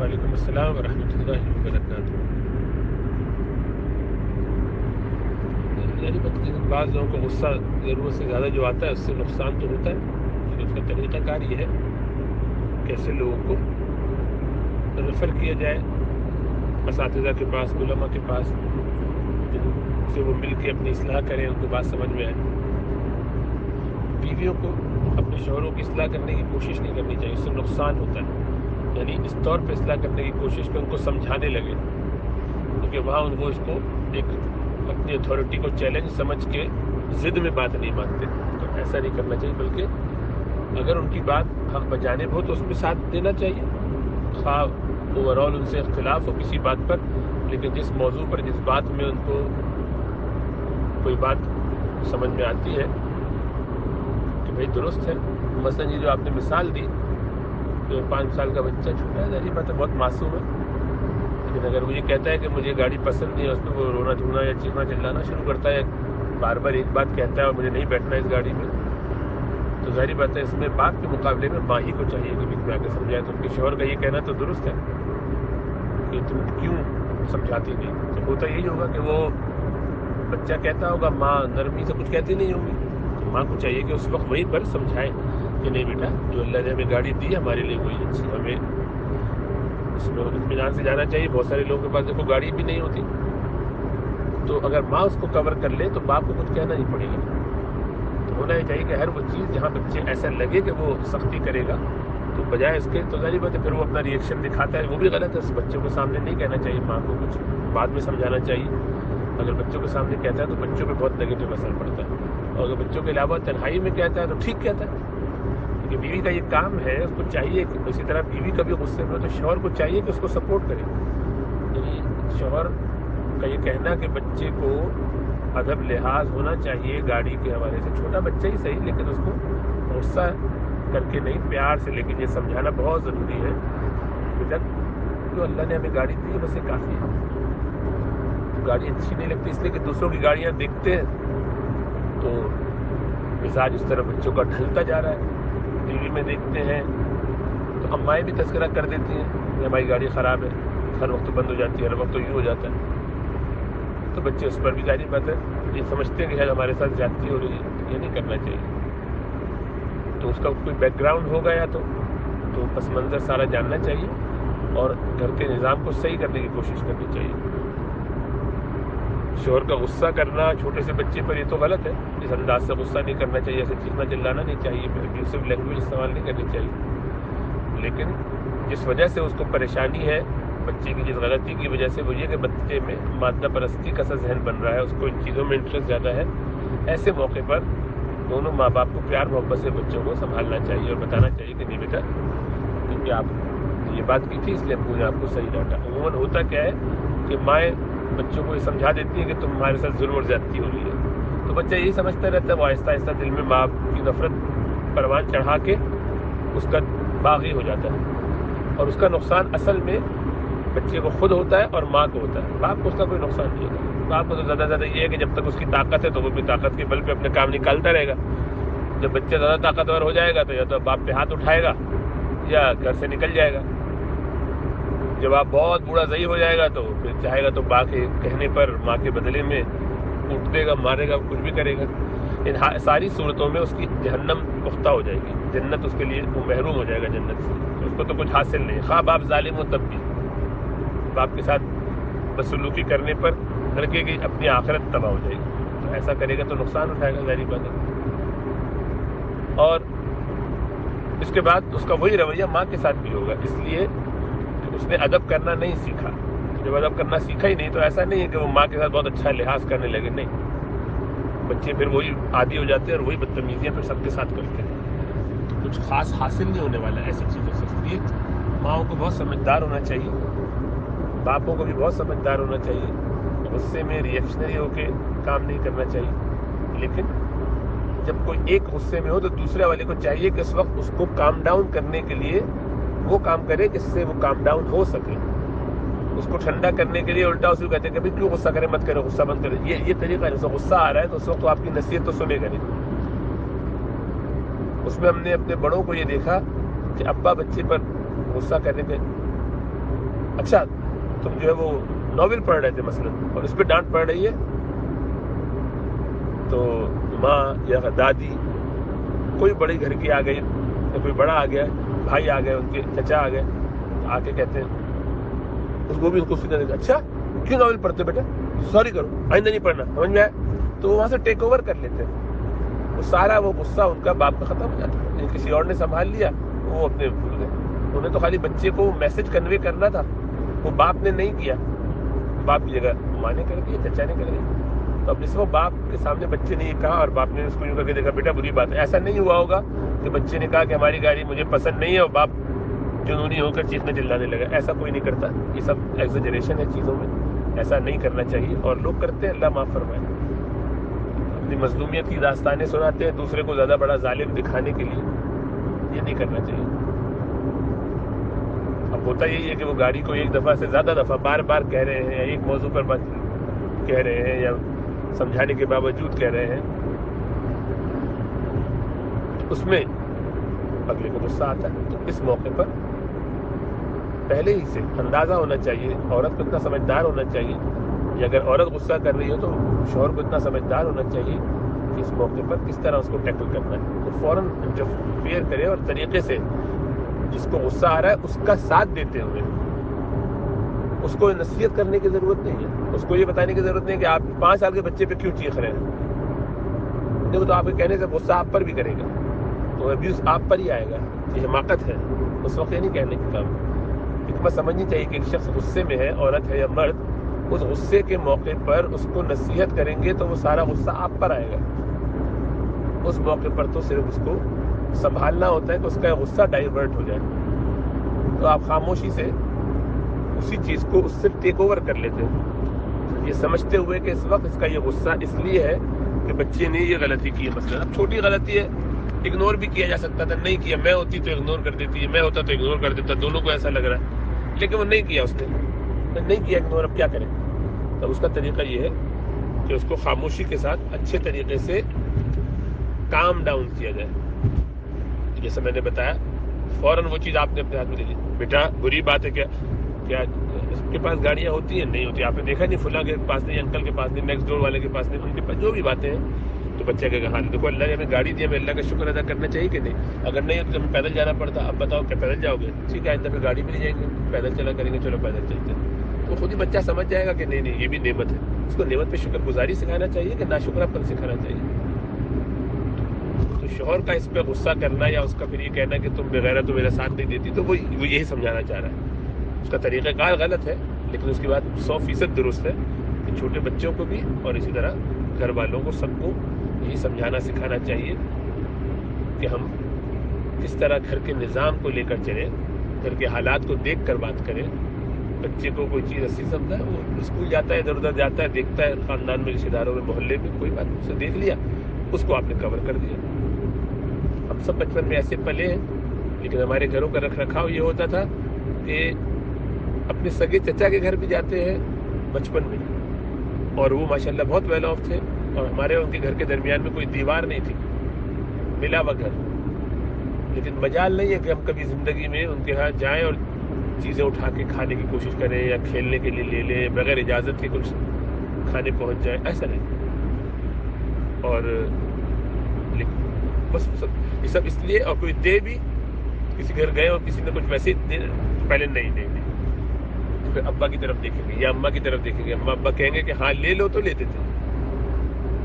وعلیکم السلام ورحمۃ اللہ وبرکاتہ۔ یعنی بعض لوگوں کو غصہ ضرورت سے زیادہ جو آتا ہے اس سے نقصان تو ہوتا ہے، اس کا طریقہ کار یہ ہے کہ ایسے لوگوں کو ریفر کیا جائے اساتذہ کے پاس، علماء کے پاس، جن سے وہ مل کے اپنی اصلاح کریں، ان کو بات سمجھ میں آئے۔ بیویوں کو اپنے شوہروں کی اصلاح کرنے کی کوشش نہیں کرنی چاہیے، اس سے نقصان ہوتا ہے۔ یعنی اس طور پہ اصلاح کرنے کی کوشش کہ ان کو سمجھانے لگے، کیونکہ وہاں ان کو اس کو ایک اپنی اتھارٹی کو چیلنج سمجھ کے ضد میں بات نہیں مانتے، تو ایسا نہیں کرنا چاہیے، بلکہ اگر ان کی بات حق بجانب ہو تو اس میں ساتھ دینا چاہیے، خواہ اوور آل ان سے اختلاف ہو کسی بات پر، لیکن جس موضوع پر، جس بات میں ان کو کوئی بات سمجھ میں آتی ہے کہ بھائی درست ہے۔ مثلا یہ جو آپ نے مثال دی، جو 5 سال کا بچہ چھوٹا ہے، ظاہری بات ہے بہت معصوم ہے، لیکن اگر وہ یہ کہتا ہے کہ مجھے گاڑی پسند نہیں ہے، اس پہ وہ رونا دھونا یا چیخنا چلانا شروع کرتا ہے، بار بار ایک بات کہتا ہے اور مجھے نہیں بیٹھنا اس گاڑی میں، تو ظاہری بات ہے اس میں باپ کے مقابلے میں ماں ہی کو چاہیے کہ بیچ میں آ کے سمجھائے۔ تو ان کے شوہر کا یہ کہنا تو درست ہے کہ تم کیوں سمجھاتی نہیں، تو ہوتا یہی ہوگا کہ وہ بچہ کہتا ہوگا، ماں نرمی سے کچھ کہتی نہیں ہوگی، تو ماں کو چاہیے کہ اس وقت وہیں پر سمجھائے کہ نہیں بیٹا، جو اللہ نے ہمیں گاڑی دی ہے ہمارے لیے وہی اچھی، ہمیں اس میں اطمینان سے جانا چاہیے۔ بہت سارے لوگوں کے پاس دیکھو گاڑی بھی نہیں ہوتی، تو اگر ماں اس کو کور کر لے تو باپ کو کچھ کہنا نہیں پڑے گا۔ تو ہونا ہی چاہیے کہ ہر وہ چیز جہاں بچے ایسا لگے کہ وہ سختی کرے گا، تو بجائے اس کے، تو ظاہر بات ہے پھر وہ اپنا ری ایکشن دکھاتا ہے، وہ بھی غلط ہے۔ اس بچوں کے سامنے نہیں کہنا چاہیے، ماں کو کچھ بعد میں سمجھانا چاہیے۔ اگر بچوں کے سامنے کہتا ہے تو بچوں پہ بہت نگیٹو اثر پڑتا ہے، اور اگر بچوں کے علاوہ تنہائی میں کہتا ہے تو ٹھیک کہتا ہے، کیونکہ بیوی کا یہ کام ہے، اس کو چاہیے کہ اسی طرح بیوی کا بھی غصے میں ہو تو شوہر کو چاہیے کہ اس کو سپورٹ کرے۔ یعنی شوہر کا یہ کہنا کہ بچے کو ادب لحاظ ہونا چاہیے گاڑی کے حوالے سے، چھوٹا بچہ ہی صحیح لیکن اس کو غصہ کر کے نہیں، پیار سے، لیکن یہ سمجھانا بہت ضروری ہے کہ جب جو اللہ نے ہمیں گاڑی دی ہے بس یہ کافی ہے۔ گاڑی اچھی نہیں لگتی اس لیے کہ دوسروں کی گاڑیاں دیکھتے ہیں تو مزاج اس طرح بچوں کا ڈھلتا جا رہا ہے، ٹی وی میں دیکھتے ہیں تو امائیں بھی تذکرہ کر دیتی ہیں کہ ہماری گاڑی خراب ہے، ہر وقت بند ہو جاتی ہے، ہر وقت تو یوں ہو جاتا ہے، تو بچے اس پر بھی ظاہری بات ہے یہ سمجھتے ہیں کہ شاید ہمارے ساتھ زیادتی ہو رہی ہے، یہ نہیں کرنا چاہیے۔ تو اس کا کوئی بیک گراؤنڈ ہو گیا تو پس منظر سارا جاننا چاہیے اور گھر کے نظام کو صحیح کرنے کی کوشش کرنی چاہیے۔ شوہر کا غصہ کرنا چھوٹے سے بچے پر یہ تو غلط ہے، اس انداز سے غصہ نہیں کرنا چاہیے، ایسے چیخنا چلانا نہیں چاہیے، ابیوسو لینگویج استعمال نہیں کرنی چاہیے، لیکن جس وجہ سے اس کو پریشانی ہے، بچے کی جس غلطی کی وجہ سے وہ یہ کہ بچے میں مادہ پرستی کا سا ذہن بن رہا ہے، اس کو ان چیزوں میں انٹرسٹ زیادہ ہے، ایسے موقع پر دونوں ماں باپ کو پیار محبت سے بچوں کو سنبھالنا چاہیے اور بتانا چاہیے کہ نہیں بیٹا، کیونکہ آپ نے یہ بات کی تھی اس لیے ابو نے آپ کو صحیح ڈانٹا۔ عموماً ہوتا کیا ہے کہ مائیں بچوں کو یہ سمجھا دیتی ہیں کہ تمہارے ساتھ ظلم اور زیادتی ہو رہی ہے، تو بچہ یہی سمجھتا رہتا ہے، وہ آہستہ آہستہ دل میں ماں کی نفرت پروان چڑھا کے اس کا باغی ہو جاتا ہے، اور اس کا نقصان اصل میں بچے کو خود ہوتا ہے اور ماں کو ہوتا ہے، باپ کو اس کا کوئی نقصان نہیں ہوتا۔ باپ کو تو زیادہ زیادہ یہ ہے کہ جب تک اس کی طاقت ہے تو وہ اپنی طاقت کے بل پہ اپنے کام نکالتا رہے گا، جب بچہ زیادہ طاقتور ہو جائے گا تو یا تو باپ پہ ہاتھ اٹھائے گا یا گھر سے نکل جائے گا، جب آپ بہت بوڑھا ضعیف ہو جائے گا تو پھر چاہے گا تو ماں کے کہنے پر ماں کے بدلے میں کوٹ دے گا، مارے گا، کچھ بھی کرے گا۔ ان ساری صورتوں میں اس کی جہنم پختہ ہو جائے گی، جنت اس کے لیے وہ محروم ہو جائے گا جنت سے، اس کو تو کچھ حاصل نہیں، خواہ باپ ظالم ہو تب بھی باپ کے ساتھ بدسلوکی کرنے پر لڑکے کی اپنی آخرت تباہ ہو جائے گی، تو ایسا کرے گا تو نقصان اٹھائے گا ظاہری بات ہے۔ اور اس کے بعد اس کا وہی رویہ ماں کے ساتھ بھی ہوگا، اس لیے کہ اس نے ادب کرنا نہیں سیکھا۔ جب ادب کرنا سیکھا ہی نہیں تو ایسا نہیں ہے کہ وہ ماں کے ساتھ بہت اچھا لحاظ کرنے لگے، نہیں، بچے پھر وہی عادی ہو جاتے ہیں اور وہی بدتمیزیاں پھر سب کے ساتھ کرتے ہیں، تو کچھ خاص حاصل نہیں ہونے والا ایسی چیزوں سے۔ اس لیے ماؤں کو بہت سمجھدار ہونا چاہیے، باپوں کو بھی بہت سمجھدار ہونا چاہیے، غصے میں ری ایکشنری ہو کے کام نہیں کرنا چاہیے، لیکن جب کوئی ایک غصے میں ہو تو دوسرے والے کو چاہیے کہ اس وقت اس کو کام ڈاؤن کرنے کے لیے وہ کام کرے جس سے وہ کام ڈاؤن ہو سکے، اس کو ٹھنڈا کرنے کے لیے الٹا اس کو کہتے ہیں کہ بھائی کیوں غصہ کرے، مت کرے، غصہ بند کرے، یہ طریقہ ہے۔ جیسے غصہ آ رہا ہے تو اس وقت آپ کی نصیحت تو سنے گا نہیں۔ اس میں ہم نے اپنے بڑوں کو یہ دیکھا کہ ابا بچے پر غصہ کرنے پہ اچھا تم جو ہے وہ ناول پڑھ رہے تھے مثلا اور اس پہ ڈانٹ پڑ رہی ہے، تو ماں یا دادی کوئی بڑے گھر کی آ گئی یا کوئی بڑا آ گیا، بھائی آ گئے، ان کے چچا آ گئے، آ کے کہتے ہیں اس کو بھی ان کو سیدھا دیکھا، اچھا کیوں ناول پڑھتے بیٹا، سوری کرو آئندہ نہیں پڑھنا، سمجھ میں آئے؟ تو وہاں سے ٹیک اوور کر لیتے ہیں، وہ سارا وہ غصہ ان کا باپ کا ختم ہو جاتا ہے، کسی اور نے سنبھال لیا، وہ اپنے بھول گئے، انہیں تو خالی بچے کو میسج کنوے کرنا تھا، وہ باپ نے نہیں کیا، باپ کی جگہ ماں نے کر دیا، چچا نے کر دیا، تو اب جس وہ باپ کے سامنے بچے نے یہ کہا اور باپ نے اس کو یوں کر کے دیکھا بیٹا بری بات ہے، ایسا نہیں ہوا ہوگا کہ بچے نے کہا کہ ہماری گاڑی مجھے پسند نہیں ہے اور باپ جنونی ہو کر چیخنے چلانے لگا، ایسا کوئی نہیں کرتا، یہ سب ایگزیجریشن ہے چیزوں میں، ایسا نہیں کرنا چاہیے، اور لوگ کرتے ہیں، اللہ معاف فرمائے، اپنی مظلومیت کی داستانیں سناتے ہیں دوسرے کو زیادہ بڑا ظالم دکھانے کے لیے، یہ نہیں کرنا چاہیے۔ اب ہوتا یہی ہے کہ وہ گاڑی کو ایک دفعہ سے زیادہ دفعہ بار بار کہہ رہے ہیں، ایک موضوع پر بات کہہ رہے ہیں یا سمجھانے کے باوجود کہہ رہے ہیں، اس میں اگلے کو غصہ آتا ہے، تو اس موقع پر پہلے ہی سے اندازہ ہونا چاہیے، عورت کو اتنا سمجھدار ہونا چاہیے، یا اگر عورت غصہ کر رہی ہو تو شوہر کو اتنا سمجھدار ہونا چاہیے کہ اس موقع پر کس طرح اس کو ٹیکل کرنا ہے، تو فوراً انٹرفیئر کرے اور طریقے سے جس کو غصہ آ رہا ہے اس کا ساتھ دیتے ہوئے، اس کو نصیحت کرنے کی ضرورت نہیں ہے، اس کو یہ بتانے کی ضرورت نہیں ہے کہ آپ 5 سال کے بچے پہ کیوں چیخ رہے ہیں، دیکھو تو آپ کے کہنے سے غصہ آپ پر بھی کرے گا، تو ابیوز آپ پر ہی آئے گا، یہ حماقت ہے، اس وقت یہ نہیں کہنے کا کام۔ حکمت سمجھنی چاہیے کہ ایک شخص غصے میں ہے، عورت ہے یا مرد، اس غصے کے موقع پر اس کو نصیحت کریں گے تو وہ سارا غصہ آپ پر آئے گا، اس موقع پر تو صرف اس کو سنبھالنا ہوتا ہے کہ اس کا غصہ ڈائیورٹ ہو جائے، تو آپ خاموشی سے اسی چیز کو اس سے ٹیک اوور کر لیتے ہیں، یہ سمجھتے ہوئے کہ اس وقت اس کا یہ غصہ اس لیے ہے کہ بچے نے یہ غلطی کی ہے، مثلا اب چھوٹی غلطی ہے، اگنور بھی کیا جا سکتا تھا، نہیں کیا، میں ہوتی تو اگنور کر دیتی، میں ہوتا تو اگنور کر دیتا، دونوں کو ایسا لگ رہا ہے، لیکن وہ نہیں کیا، اس نے نہیں کیا اگنور، اب کیا کریں؟ تب اس کا طریقہ یہ ہے کہ اس کو خاموشی کے ساتھ اچھے طریقے سے کام ڈاؤن کیا جائے، جیسے میں نے بتایا فوراً وہ چیز آپ نے اپنے ہاتھ میں لے لی، بیٹا بری بات ہے کیا اس کے پاس گاڑیاں ہوتی ہیں نہیں ہوتی، آپ نے دیکھا نہیں فلاں کے پاس نہیں، انکل کے پاس نہیں، نیکسٹ ڈور والے کے پاس نہیں، ان کے پاس جو بھی باتیں ہیں، تو بچے کا کہا دیکھو اللہ نے ہمیں گاڑی دی، ہمیں اللہ کا شکر ادا کرنا چاہیے کہ نہیں، اگر نہیں تو ہمیں پیدل جانا پڑتا، اب بتاؤ کیا پیدل جاؤ گے؟ ٹھیک ہے آئندہ پھر گاڑی میں لے جائیں گے، پیدل چلا کریں گے، چلو پیدل چلتے ہیں، تو خود ہی بچہ سمجھ جائے گا کہ نہیں یہ بھی نعمت ہے، اس کو نعمت پہ شکر گزاری سکھانا چاہیے کہ ناشکرہ پن سکھانا چاہیے۔ تو شوہر کا اس پہ غصہ کرنا یا اس کا پھر یہ کہنا کہ تم بغیر تو میرا ساتھ نہیں دیتی، تو وہ یہی سمجھانا چاہ رہا ہے، اس کا طریقہ کار غلط ہے، لیکن اس کی بات 100% درست ہے کہ چھوٹے بچوں کو بھی اور اسی طرح گھر والوں کو سب کو یہی سمجھانا سکھانا چاہیے کہ ہم کس طرح گھر کے نظام کو لے کر چلیں، گھر کے حالات کو دیکھ کر بات کریں۔ بچے کو کوئی چیز اچھی سمجھتا ہے، وہ اسکول جاتا ہے، ادھر ادھر جاتا ہے، دیکھتا ہے خاندان میں رشتے داروں میں محلے میں کوئی بات اسے دیکھ لیا، اس کو آپ نے کور کر دیا۔ ہم سب بچپن میں ایسے پلے ہیں، لیکن ہمارے گھروں کا رکھ رکھاؤ یہ ہوتا تھا کہ اپنے سگے چچا کے گھر بھی جاتے ہیں بچپن میں، اور وہ ماشاءاللہ بہت ویل آف تھے، اور ہمارے ان کے گھر کے درمیان میں کوئی دیوار نہیں تھی، ملا ہوا گھر، لیکن مجال نہیں ہے کہ ہم کبھی زندگی میں ان کے ہاں جائیں اور چیزیں اٹھا کے کھانے کی کوشش کریں یا کھیلنے کے لیے لے لیں، بغیر اجازت کے کچھ کھانے پہنچ جائیں، ایسا نہیں۔ اور بس یہ سب اس لیے، اور کوئی دے بھی، کسی گھر گئے اور کسی نے کچھ ویسے پہلے نہیں پھر ابا کی طرف دیکھیں گے یا اماں کی طرف دیکھیں گے، اماں ابا کہیں گے کہ ہاں لے لو تو لے دیتے۔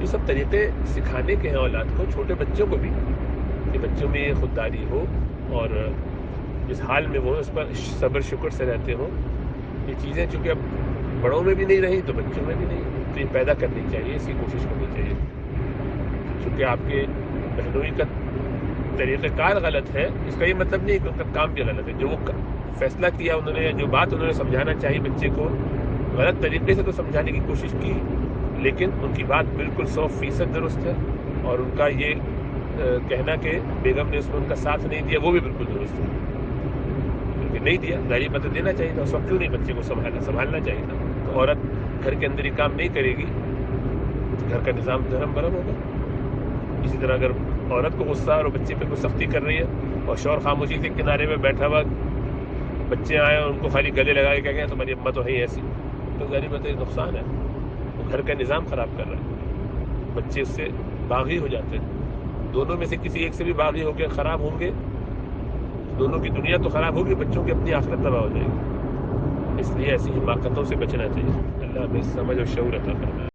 یہ سب طریقے سکھانے کے ہیں اولاد کو، چھوٹے بچوں کو بھی، کہ بچوں میں خودداری ہو اور جس حال میں وہ اس پر صبر شکر سے رہتے ہوں۔ یہ چیزیں چونکہ اب بڑوں میں بھی نہیں رہی تو بچوں میں بھی نہیں، تو یہ پیدا کرنی چاہیے، اس کی کوشش کرنی چاہیے، چونکہ آپ کے بہنوئی کا طریقہ کار غلط ہے، اس کا یہ مطلب نہیں کہ ان کا کام بھی غلط ہے، جو وہ فیصلہ کیا انہوں نے یا جو بات انہوں نے سمجھانا چاہیے بچے کو، غلط طریقے سے تو سمجھانے کی کوشش کی، لیکن ان کی بات بالکل 100% درست ہے، اور ان کا یہ کہنا کہ بیگم نے اس میں ان کا ساتھ نہیں دیا وہ بھی بالکل درست ہے، کیونکہ نہیں دیا، ظاہری مدد دینا چاہیے تھا، اس وقت کیوں نہیں بچے کو سنبھالنا چاہیے تھا۔ تو عورت گھر کے اندر ہی کام نہیں کرے گی، گھر کا نظام دھرم برم ہوگا۔ اسی طرح اگر عورت کو غصہ اور بچے پہ کوئی سختی کر رہی ہے اور شوہر خاموشی سے کنارے میں بیٹھا ہوا بچے آئے اور ان کو خالی گلے لگا کے کہیں گے تمہاری اماں تو ہے ایسی، تو ظاہر بات ہے نقصان ہے، وہ گھر کا نظام خراب کر رہا ہے، بچے اس سے باغی ہو جاتے ہیں، دونوں میں سے کسی ایک سے بھی باغی ہو کے خراب ہوں گے، دونوں کی دنیا تو خراب ہوگی، بچوں کی اپنی آخرت تباہ ہو جائے گی۔ اس لیے ایسی حماقتوں سے بچنا چاہیے۔ اللہ ہمیں سمجھ اور شعور عطا فرمائے۔